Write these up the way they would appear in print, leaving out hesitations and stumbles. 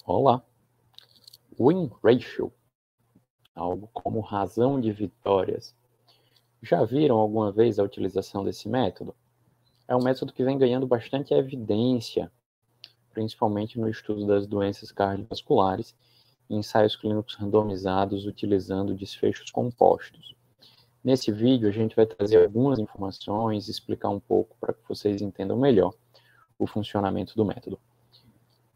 Olá. Win ratio, algo como razão de vitórias. Já viram alguma vez a utilização desse método? É um método que vem ganhando bastante evidência, principalmente no estudo das doenças cardiovasculares, em ensaios clínicos randomizados utilizando desfechos compostos. Nesse vídeo, a gente vai trazer algumas informações e explicar um pouco para que vocês entendam melhor o funcionamento do método.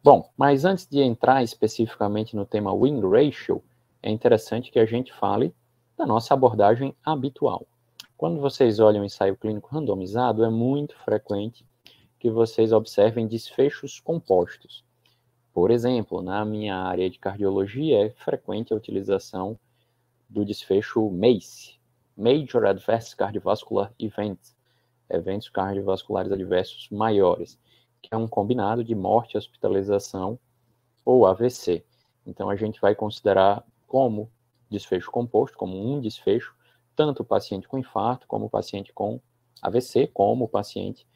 Bom, mas antes de entrar especificamente no tema win ratio, é interessante que a gente fale da nossa abordagem habitual. Quando vocês olham o ensaio clínico randomizado, é muito frequente que vocês observem desfechos compostos. Por exemplo, na minha área de cardiologia, é frequente a utilização do desfecho MACE, Major Adverse Cardiovascular Events, eventos cardiovasculares adversos maiores, que é um combinado de morte, hospitalização ou AVC. Então, a gente vai considerar como desfecho composto, como um desfecho, tanto o paciente com infarto, como o paciente com AVC, como o paciente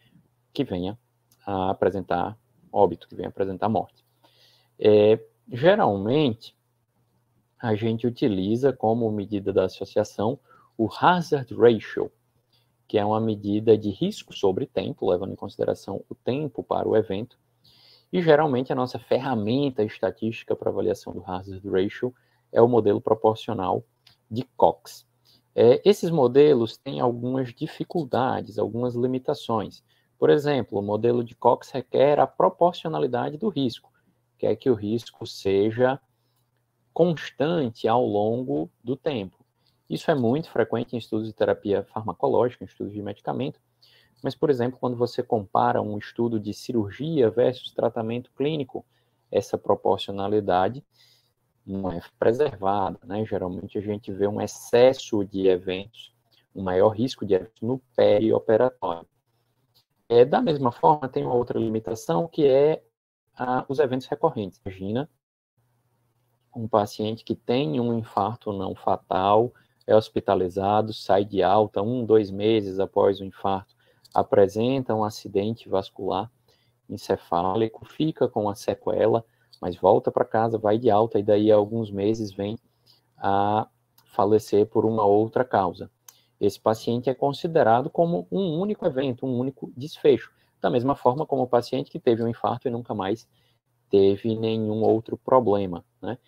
que venha a apresentar óbito, que venha a apresentar morte. Geralmente, a gente utiliza como medida da associação o hazard ratio, que é uma medida de risco sobre tempo, levando em consideração o tempo para o evento. E geralmente a nossa ferramenta estatística para avaliação do hazard ratio é o modelo proporcional de Cox. Esses modelos têm algumas dificuldades, algumas limitações. Por exemplo, o modelo de Cox requer a proporcionalidade do risco, quer que o risco seja constante ao longo do tempo. Isso é muito frequente em estudos de terapia farmacológica, em estudos de medicamento, mas, por exemplo, quando você compara um estudo de cirurgia versus tratamento clínico, essa proporcionalidade não é preservada, né? Geralmente a gente vê um excesso de eventos, um maior risco de eventos no perioperatório. Da mesma forma, tem uma outra limitação, que é os eventos recorrentes. Imagina um paciente que tem um infarto não fatal, é hospitalizado, sai de alta 1, 2 meses após o infarto, apresenta um acidente vascular encefálico, fica com a sequela, mas volta para casa, vai de alta e daí a alguns meses vem a falecer por uma outra causa. Esse paciente é considerado como um único evento, um único desfecho, da mesma forma como o paciente que teve um infarto e nunca mais teve nenhum outro problema, né?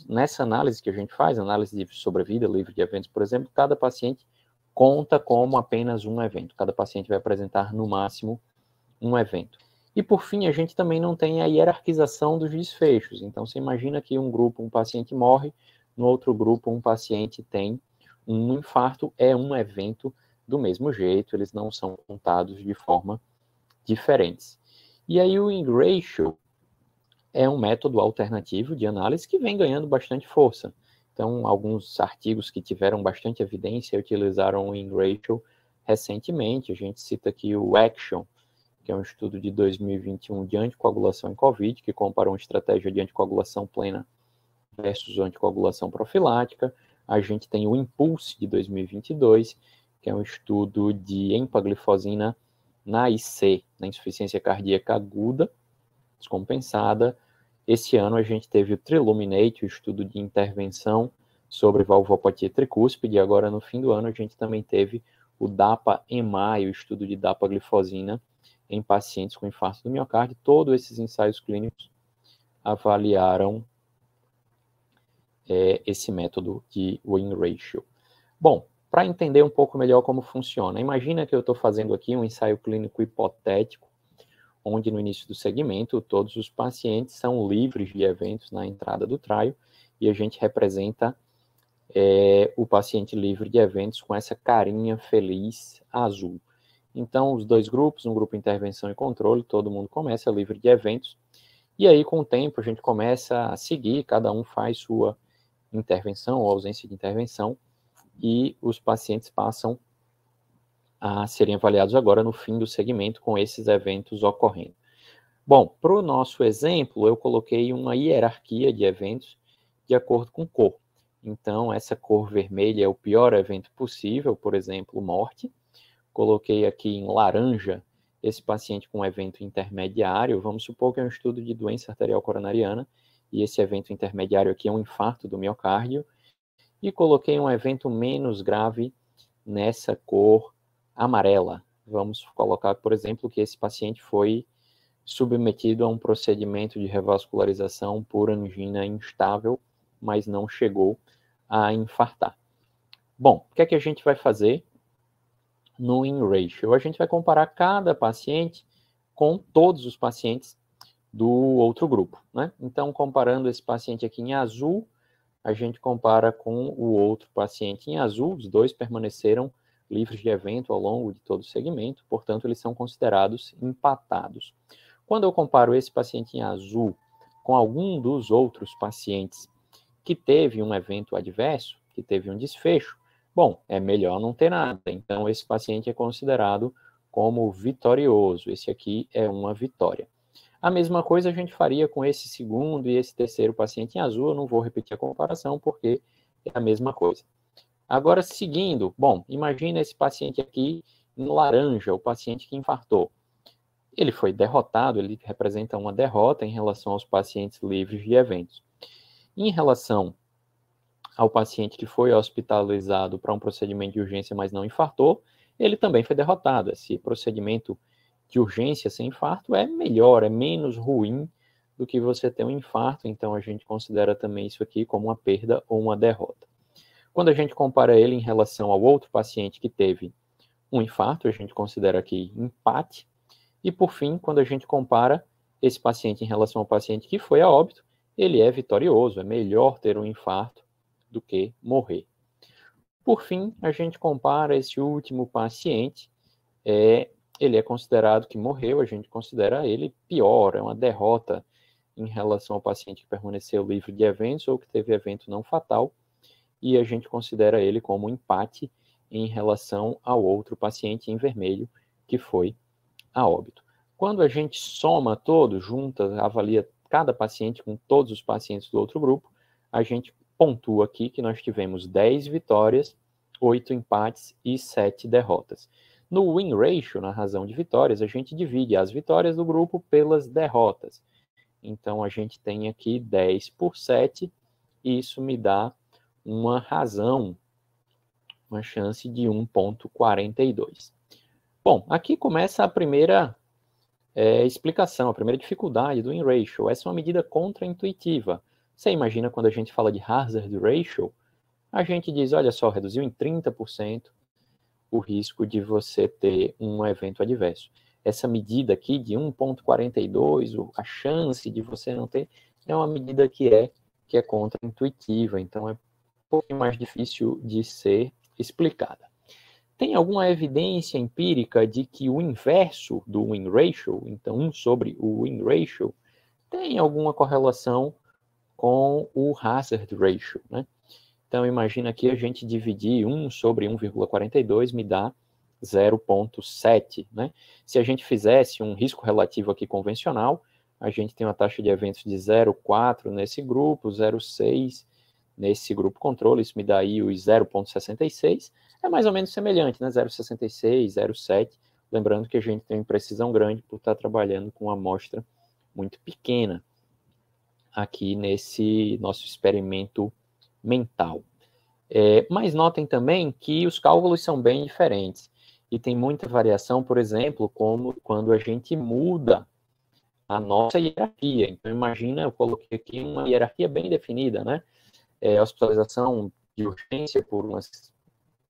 Nessa análise que a gente faz, análise de sobrevida livre de eventos, por exemplo, cada paciente conta como apenas um evento. Cada paciente vai apresentar, no máximo, um evento. E, por fim, a gente também não tem a hierarquização dos desfechos. Então, você imagina que um grupo, um paciente morre, no outro grupo, um paciente tem um infarto, é um evento do mesmo jeito, eles não são contados de forma diferente. E aí o win ratio é um método alternativo de análise que vem ganhando bastante força. Então, alguns artigos que tiveram bastante evidência utilizaram o win ratio recentemente. A gente cita aqui o ACTION, que é um estudo de 2021 de anticoagulação em COVID, que comparou uma estratégia de anticoagulação plena versus anticoagulação profilática. A gente tem o IMPULSE de 2022, que é um estudo de empaglifosina na IC, na insuficiência cardíaca aguda, descompensada. Esse ano a gente teve o TRILUMINATE, o estudo de intervenção sobre valvopatia tricúspide, e agora no fim do ano a gente também teve o DAPA-EMAI, o estudo de dapaglifosina em pacientes com infarto do miocárdio. Todos esses ensaios clínicos avaliaram esse método de win ratio. Bom, para entender um pouco melhor como funciona, imagina que eu estou fazendo aqui um ensaio clínico hipotético, onde no início do segmento todos os pacientes são livres de eventos na entrada do trial, e a gente representa o paciente livre de eventos com essa carinha feliz azul. Então, os dois grupos, um grupo intervenção e controle, todo mundo começa livre de eventos, e aí com o tempo a gente começa a seguir, cada um faz sua intervenção ou ausência de intervenção, e os pacientes passam a serem avaliados agora no fim do segmento com esses eventos ocorrendo. Bom, para o nosso exemplo, eu coloquei uma hierarquia de eventos de acordo com cor. Então, essa cor vermelha é o pior evento possível, por exemplo, morte. Coloquei aqui em laranja esse paciente com um evento intermediário, vamos supor que é um estudo de doença arterial coronariana, e esse evento intermediário aqui é um infarto do miocárdio, e coloquei um evento menos grave nessa cor amarela. Vamos colocar, por exemplo, que esse paciente foi submetido a um procedimento de revascularização por angina instável, mas não chegou a infartar. Bom, o que é que a gente vai fazer no win-ratio? A gente vai comparar cada paciente com todos os pacientes do outro grupo, né? Então, comparando esse paciente aqui em azul, a gente compara com o outro paciente em azul, os dois permaneceram livres de evento ao longo de todo o segmento, portanto, eles são considerados empatados. Quando eu comparo esse paciente em azul com algum dos outros pacientes que teve um evento adverso, que teve um desfecho, bom, é melhor não ter nada. Então, esse paciente é considerado como vitorioso. Esse aqui é uma vitória. A mesma coisa a gente faria com esse segundo e esse terceiro paciente em azul. Eu não vou repetir a comparação porque é a mesma coisa. Agora, seguindo, bom, imagina esse paciente aqui em laranja, o paciente que infartou. Ele foi derrotado, ele representa uma derrota em relação aos pacientes livres de eventos. Em relação ao paciente que foi hospitalizado para um procedimento de urgência, mas não infartou, ele também foi derrotado. Esse procedimento de urgência sem infarto é melhor, é menos ruim do que você ter um infarto, então a gente considera também isso aqui como uma perda ou uma derrota. Quando a gente compara ele em relação ao outro paciente que teve um infarto, a gente considera aqui empate. E, por fim, quando a gente compara esse paciente em relação ao paciente que foi a óbito, ele é vitorioso, é melhor ter um infarto do que morrer. Por fim, a gente compara esse último paciente, ele é considerado que morreu, a gente considera ele pior, é uma derrota em relação ao paciente que permaneceu livre de eventos ou que teve evento não fatal, e a gente considera ele como empate em relação ao outro paciente em vermelho que foi a óbito. Quando a gente soma todos, junta, avalia cada paciente com todos os pacientes do outro grupo, a gente pontua aqui que nós tivemos 10 vitórias, 8 empates e 7 derrotas. No win ratio, na razão de vitórias, a gente divide as vitórias do grupo pelas derrotas. Então, a gente tem aqui 10 por 7, e isso me dá uma razão, uma chance de 1,42. Bom, aqui começa a primeira explicação, a primeira dificuldade do win ratio. Essa é uma medida contraintuitiva. Você imagina quando a gente fala de hazard ratio, a gente diz, olha só, reduziu em 30% o risco de você ter um evento adverso. Essa medida aqui de 1,42, a chance de você não ter, é uma medida que é contraintuitiva, então é um pouquinho mais difícil de ser explicada. Tem alguma evidência empírica de que o inverso do win ratio, então 1 sobre o win ratio, tem alguma correlação com o hazard ratio, né? Então, imagina aqui a gente dividir 1 sobre 1,42 me dá 0,7, né? Se a gente fizesse um risco relativo aqui convencional, a gente tem uma taxa de eventos de 0,4 nesse grupo, 0,6 nesse grupo controle, isso me dá aí os 0,66, é mais ou menos semelhante, né? 0,66, 0,7, lembrando que a gente tem imprecisão grande por estar trabalhando com uma amostra muito pequena aqui nesse nosso experimento mental. Mas notem também que os cálculos são bem diferentes e tem muita variação, por exemplo, como quando a gente muda a nossa hierarquia. Então, imagina, eu coloquei aqui uma hierarquia bem definida, né? Hospitalização de urgência por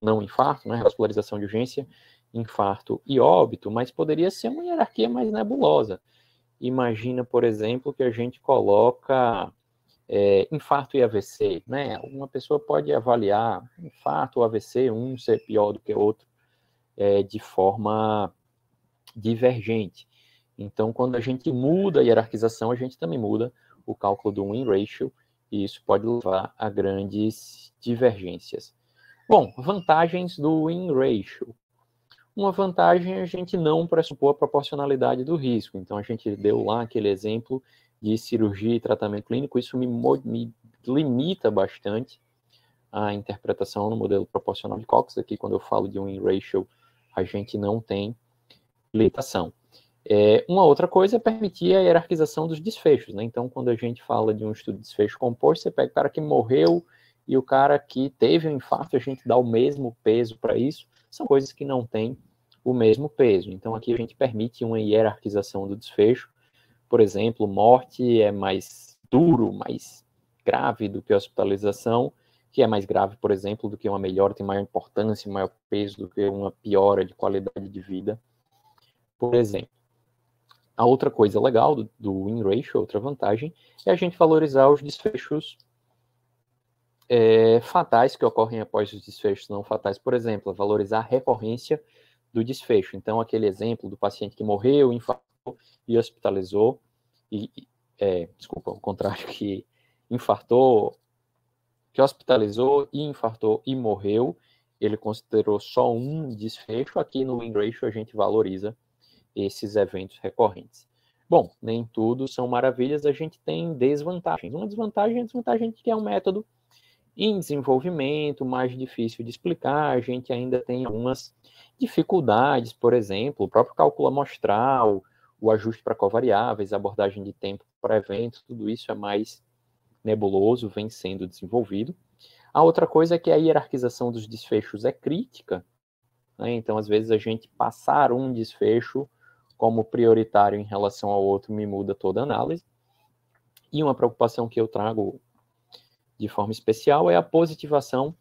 não infarto, né? Hospitalização de urgência, infarto e óbito, mas poderia ser uma hierarquia mais nebulosa. Imagina, por exemplo, que a gente coloca infarto e AVC, né? Uma pessoa pode avaliar infarto ou AVC, um ser pior do que o outro, de forma divergente. Então, quando a gente muda a hierarquização, a gente também muda o cálculo do win ratio, e isso pode levar a grandes divergências. Bom, vantagens do win ratio. Uma vantagem é a gente não pressupor a proporcionalidade do risco. Então, a gente deu lá aquele exemplo de cirurgia e tratamento clínico, isso me limita bastante a interpretação no modelo proporcional de Cox. Aqui, quando eu falo de win ratio, a gente não tem limitação. Uma outra coisa é permitir a hierarquização dos desfechos, né? Então, quando a gente fala de um estudo de desfecho composto, você pega o cara que morreu e o cara que teve um infarto, a gente dá o mesmo peso para isso. São coisas que não têm o mesmo peso. Então, aqui a gente permite uma hierarquização do desfecho. Por exemplo, morte é mais duro, mais grave do que hospitalização, que é mais grave, por exemplo, do que uma melhora, tem maior importância, maior peso do que uma piora de qualidade de vida, por exemplo. A outra coisa legal do win ratio, outra vantagem, é a gente valorizar os desfechos fatais que ocorrem após os desfechos não fatais. Por exemplo, valorizar a recorrência do desfecho. Então, aquele exemplo do paciente que morreu, infartou e hospitalizou, desculpa, o contrário, que infartou, que hospitalizou e infartou e morreu, ele considerou só um desfecho. Aqui no win ratio a gente valoriza esses eventos recorrentes. Bom, nem tudo são maravilhas, a gente tem desvantagens. Uma desvantagem é a desvantagem de que é um método em desenvolvimento, mais difícil de explicar, a gente ainda tem algumas dificuldades, por exemplo, o próprio cálculo amostral, o ajuste para covariáveis, a abordagem de tempo para eventos, tudo isso é mais nebuloso, vem sendo desenvolvido. A outra coisa é que a hierarquização dos desfechos é crítica, né? Então, às vezes, a gente passar um desfecho como prioritário em relação ao outro me muda toda a análise. E uma preocupação que eu trago de forma especial é a positivação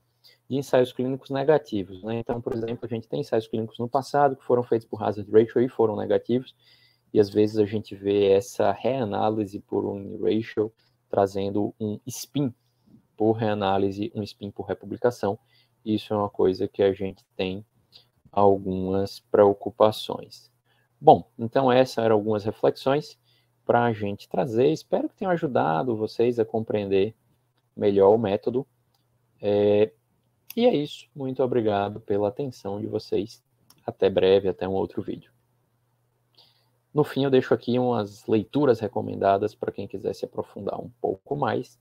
de ensaios clínicos negativos, né? Então, por exemplo, a gente tem ensaios clínicos no passado que foram feitos por hazard ratio e foram negativos, e às vezes a gente vê essa reanálise por um ratio trazendo um spin por reanálise, um spin por republicação. Isso é uma coisa que a gente tem algumas preocupações. Bom, então essas eram algumas reflexões para a gente trazer. Espero que tenham ajudado vocês a compreender melhor o método. E é isso. Muito obrigado pela atenção de vocês. Até breve, até um outro vídeo. No fim, eu deixo aqui umas leituras recomendadas para quem quiser se aprofundar um pouco mais.